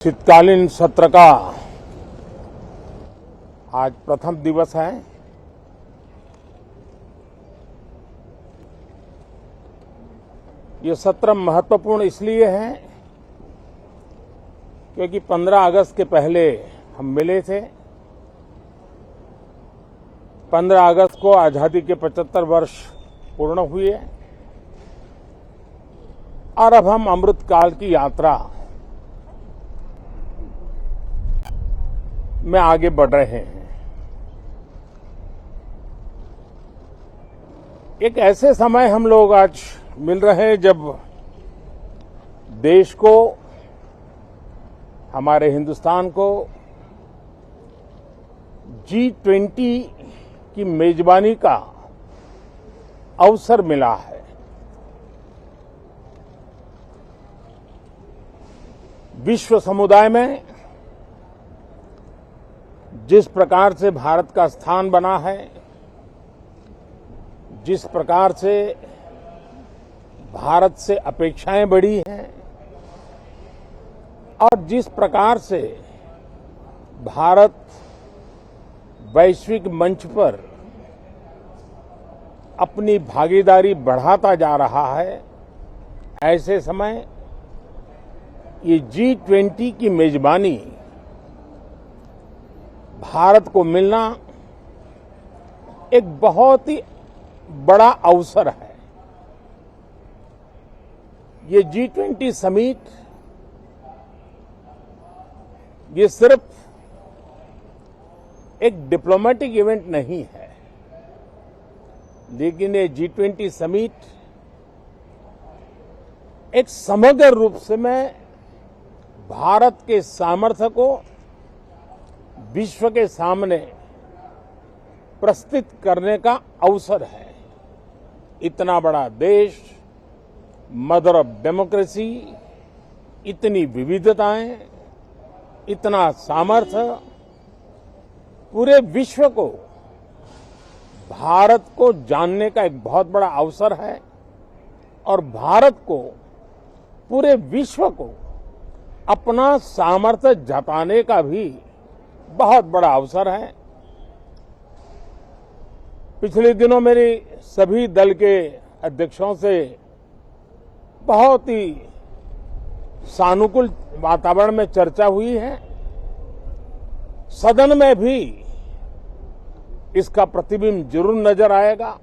शीतकालीन सत्र का आज प्रथम दिवस है। ये सत्र महत्वपूर्ण इसलिए है क्योंकि 15 अगस्त के पहले हम मिले थे। 15 अगस्त को आजादी के 75 वर्ष पूर्ण हुए और अब हम अमृतकाल की यात्रा में आगे बढ़ रहे हैं। एक ऐसे समय हम लोग आज मिल रहे हैं जब देश को, हमारे हिंदुस्तान को G20 की मेजबानी का अवसर मिला है। विश्व समुदाय में जिस प्रकार से भारत का स्थान बना है, जिस प्रकार से भारत से अपेक्षाएं बढ़ी हैं और जिस प्रकार से भारत वैश्विक मंच पर अपनी भागीदारी बढ़ाता जा रहा है, ऐसे समय ये G20 की मेजबानी भारत को मिलना एक बहुत ही बड़ा अवसर है। ये G20 समिट ये सिर्फ एक डिप्लोमेटिक इवेंट नहीं है, लेकिन ये G20 समिट एक समग्र रूप से मैं भारत के सामर्थ्य को विश्व के सामने प्रस्तुत करने का अवसर है। इतना बड़ा देश, मदर ऑफ डेमोक्रेसी, इतनी विविधताएं, इतना सामर्थ्य, पूरे विश्व को भारत को जानने का एक बहुत बड़ा अवसर है और भारत को, पूरे विश्व को अपना सामर्थ्य जताने का भी बहुत बड़ा अवसर है। पिछले दिनों मेरी सभी दल के अध्यक्षों से बहुत ही सानुकूल वातावरण में चर्चा हुई है। सदन में भी इसका प्रतिबिंब जरूर नजर आएगा।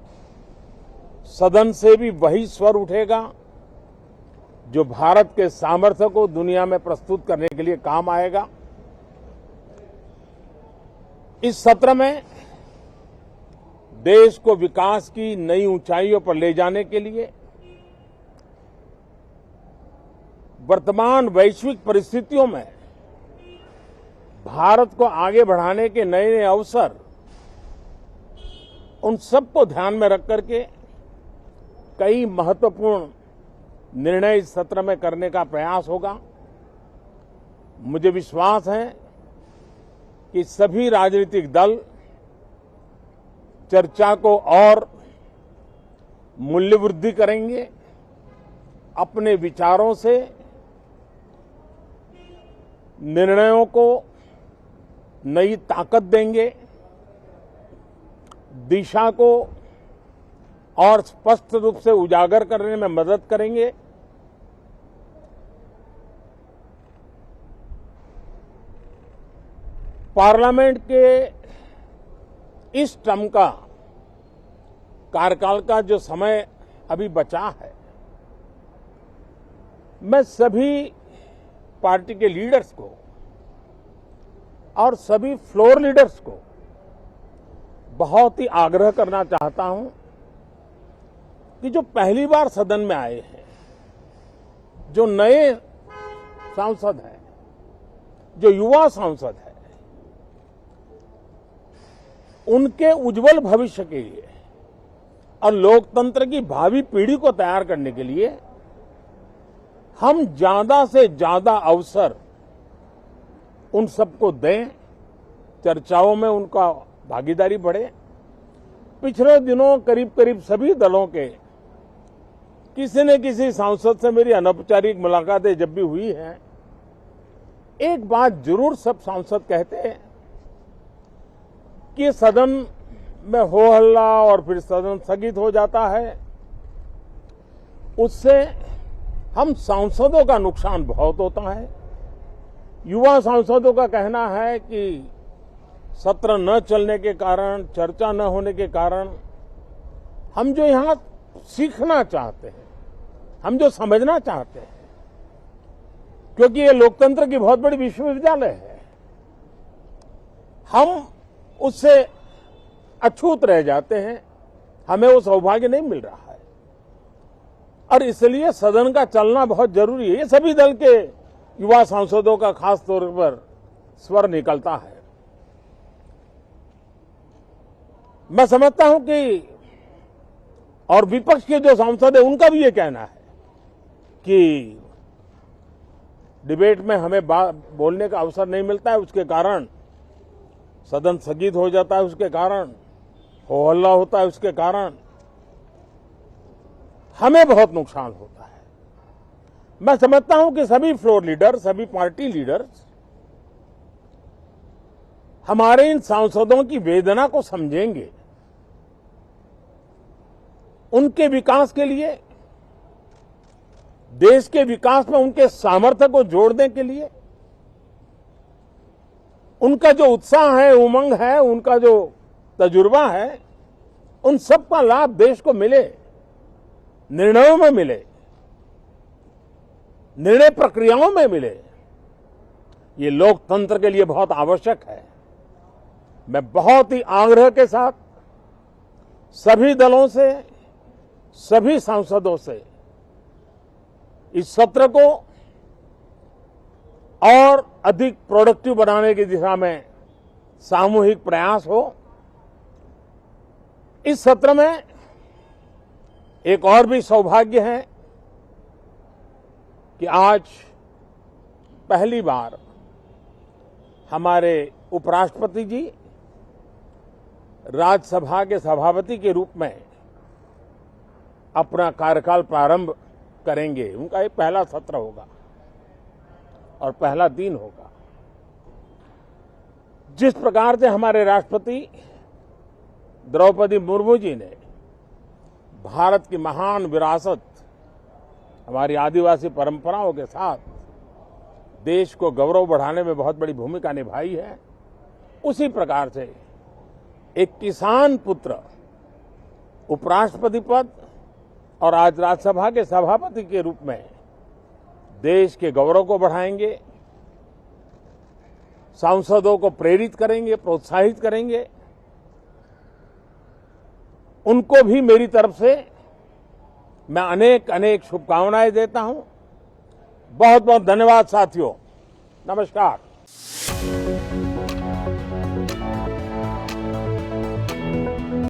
सदन से भी वही स्वर उठेगा जो भारत के सामर्थ्य को दुनिया में प्रस्तुत करने के लिए काम आएगा। इस सत्र में देश को विकास की नई ऊंचाइयों पर ले जाने के लिए वर्तमान वैश्विक परिस्थितियों में भारत को आगे बढ़ाने के नए नए अवसर, उन सबको ध्यान में रख करके कई महत्वपूर्ण निर्णय इस सत्र में करने का प्रयास होगा। मुझे विश्वास है कि सभी राजनीतिक दल चर्चा को और मूल्य वृद्धि करेंगे, अपने विचारों से निर्णयों को नई ताकत देंगे, दिशा को और स्पष्ट रूप से उजागर करने में मदद करेंगे। पार्लियामेंट के इस टर्म का कार्यकाल का जो समय अभी बचा है, मैं सभी पार्टी के लीडर्स को और सभी फ्लोर लीडर्स को बहुत ही आग्रह करना चाहता हूं कि जो पहली बार सदन में आए हैं, जो नए सांसद हैं, जो युवा सांसद हैं, उनके उज्जवल भविष्य के लिए और लोकतंत्र की भावी पीढ़ी को तैयार करने के लिए हम ज्यादा से ज्यादा अवसर उन सबको दें, चर्चाओं में उनका भागीदारी बढ़े। पिछले दिनों करीब करीब सभी दलों के किसी न किसी सांसद से मेरी अनौपचारिक मुलाकातें जब भी हुई हैं, एक बात जरूर सब सांसद कहते हैं कि सदन में हो हल्ला और फिर सदन स्थगित हो जाता है, उससे हम सांसदों का नुकसान बहुत होता है। युवा सांसदों का कहना है कि सत्र न चलने के कारण, चर्चा न होने के कारण हम जो यहां सीखना चाहते हैं, हम जो समझना चाहते हैं, क्योंकि ये लोकतंत्र की बहुत बड़ी विश्वविद्यालय है, हम उससे अछूत रह जाते हैं, हमें वो सौभाग्य नहीं मिल रहा है और इसलिए सदन का चलना बहुत जरूरी है। ये सभी दल के युवा सांसदों का खास तौर पर स्वर निकलता है। मैं समझता हूं कि और विपक्ष के जो सांसद है उनका भी ये कहना है कि डिबेट में हमें बोलने का अवसर नहीं मिलता है, उसके कारण सदन स्थगित हो जाता है, उसके कारण हो हल्ला होता है, उसके कारण हमें बहुत नुकसान होता है। मैं समझता हूं कि सभी फ्लोर लीडर, सभी पार्टी लीडर्स हमारे इन सांसदों की वेदना को समझेंगे, उनके विकास के लिए, देश के विकास में उनके सामर्थ्य को जोड़ने के लिए, उनका जो उत्साह है, उमंग है, उनका जो तजुर्बा है, उन सब का लाभ देश को मिले, निर्णयों में मिले, निर्णय प्रक्रियाओं में मिले। ये लोकतंत्र के लिए बहुत आवश्यक है। मैं बहुत ही आग्रह के साथ सभी दलों से, सभी सांसदों से इस सत्र को और अधिक प्रोडक्टिव बनाने की दिशा में सामूहिक प्रयास हो। इस सत्र में एक और भी सौभाग्य है कि आज पहली बार हमारे उपराष्ट्रपति जी राज्यसभा के सभापति के रूप में अपना कार्यकाल प्रारंभ करेंगे। उनका ये पहला सत्र होगा और पहला दिन होगा। जिस प्रकार से हमारे राष्ट्रपति द्रौपदी मुर्मू जी ने भारत की महान विरासत, हमारी आदिवासी परंपराओं के साथ देश को गौरव बढ़ाने में बहुत बड़ी भूमिका निभाई है, उसी प्रकार से एक किसान पुत्र उपराष्ट्रपति पद और आज राज्यसभा के सभापति के रूप में देश के गौरव को बढ़ाएंगे, सांसदों को प्रेरित करेंगे, प्रोत्साहित करेंगे। उनको भी मेरी तरफ से मैं अनेक अनेक शुभकामनाएं देता हूं। बहुत बहुत धन्यवाद साथियों। नमस्कार।